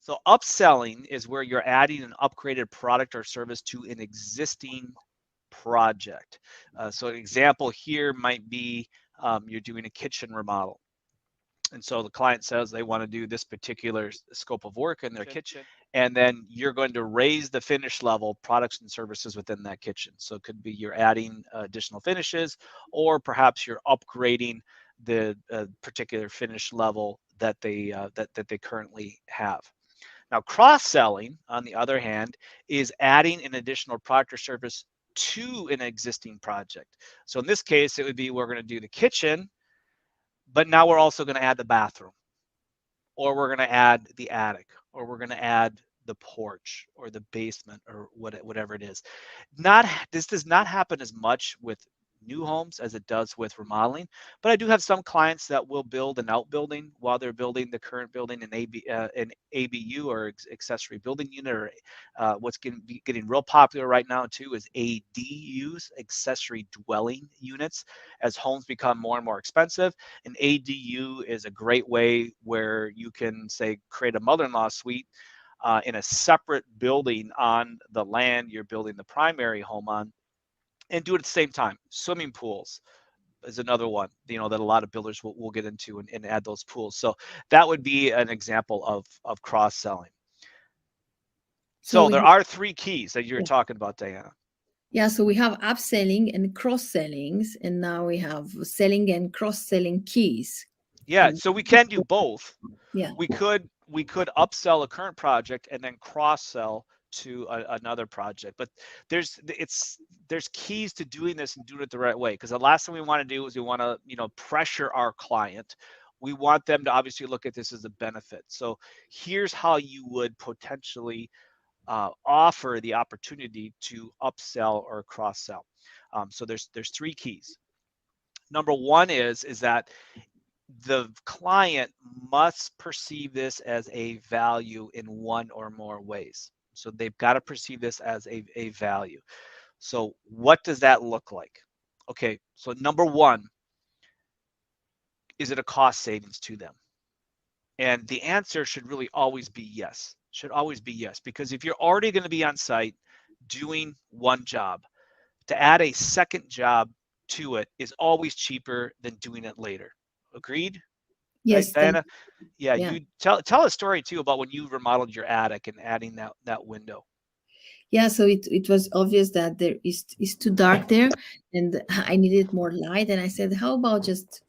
So upselling is where you're adding an upgraded product or service to an existing project. So an example here might be you're doing a kitchen remodel. And so the client says they want to do this particular scope of work in their kitchen, and then you're going to raise the finish level products and services within that kitchen. So it could be you're adding additional finishes, or perhaps you're upgrading the particular finish level that they currently have. Now, cross-selling, on the other hand, is adding an additional product or service to an existing project. So in this case, it would be we're going to do the kitchen, but now we're also going to add the bathroom, or we're going to add the attic, or we're going to add the porch or the basement or whatever it is. This does not happen as much with new homes as it does with remodeling, but I do have some clients that will build an outbuilding while they're building the current building, an ABU or accessory building unit, or what's getting real popular right now too is ADUs, accessory dwelling units. As homes become more and more expensive, an ADU is a great way where you can, say, create a mother-in-law suite in a separate building on the land you're building the primary home on, and do it at the same time. Swimming pools is another one, that a lot of builders will get into and add those pools. So that would be an example of cross-selling. So So we there have, are three keys that you're yeah. talking about, Diana. Yeah, so we have upselling and cross-sellings, and now we have selling and cross-selling keys. Yeah, And so we can do both. yeah, We could upsell a current project and then cross-sell to another project, but there's keys to doing this and doing it the right way, because the last thing we want to do is we want to pressure our client. We want them to obviously look at this as a benefit. So here's how you would potentially offer the opportunity to upsell or cross-sell. So there's three keys. Number one is that the client must perceive this as a value in one or more ways. So they've got to perceive this as a value. So what does that look like? Okay, so number one, is it a cost savings to them? And the answer should really always be yes. Should always be yes, because if you're already going to be on site doing one job, to add a second job to it is always cheaper than doing it later. Agreed? Right, yes, that Diana? Yeah, yeah. you tell a story too about when you remodeled your attic and adding that window. Yeah, so it was obvious that there is too dark there, and I needed more light. And I said, how about just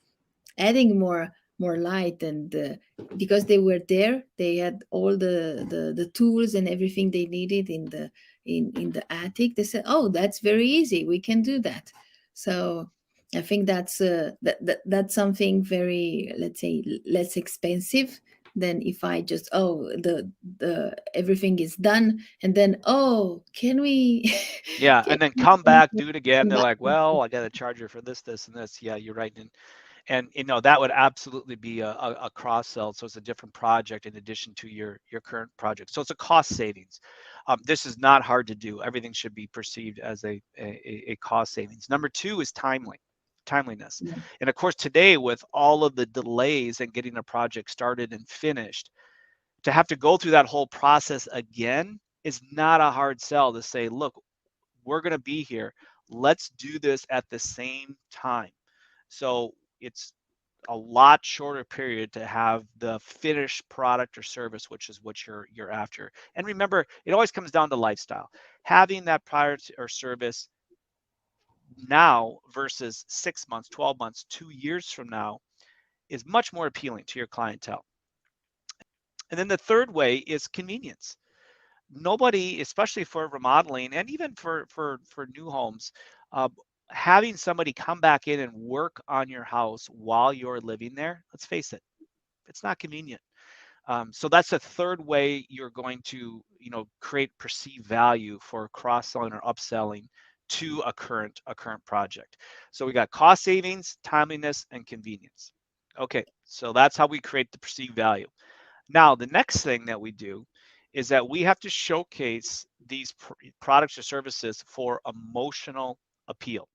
adding more light? And because they were there, they had all the tools and everything they needed in the attic. They said, oh, that's very easy, we can do that. So I think that's something very, let's say, less expensive than if I just, oh, the everything is done, and then, oh, can we Yeah, can and then we come back, come do it again. They're back? like, well, I got a charger for this, and this. Yeah, you're right. And that would absolutely be a cross sell. So it's a different project in addition to your current project. So it's a cost savings. This is not hard to do. Everything should be perceived as a cost savings. Number two is timeliness. And of course, today with all of the delays in getting a project started and finished, to have to go through that whole process again is not a hard sell to say, look, we're going to be here. Let's do this at the same time. So it's a lot shorter period to have the finished product or service, which is what you're after. And remember, it always comes down to lifestyle. Having that product or service now versus 6 months, 12 months, 2 years from now is much more appealing to your clientele. And then the third way is convenience. Nobody, especially for remodeling and even for new homes, uh, having somebody come back in and work on your house while you're living there, let's face it, it's not convenient. So that's a third way you're going to, create perceived value for cross-selling or upselling to a current project. So we got cost savings, timeliness, and convenience. Okay, so that's how we create the perceived value. Now, the next thing that we do is that we have to showcase these products or services for emotional appeal.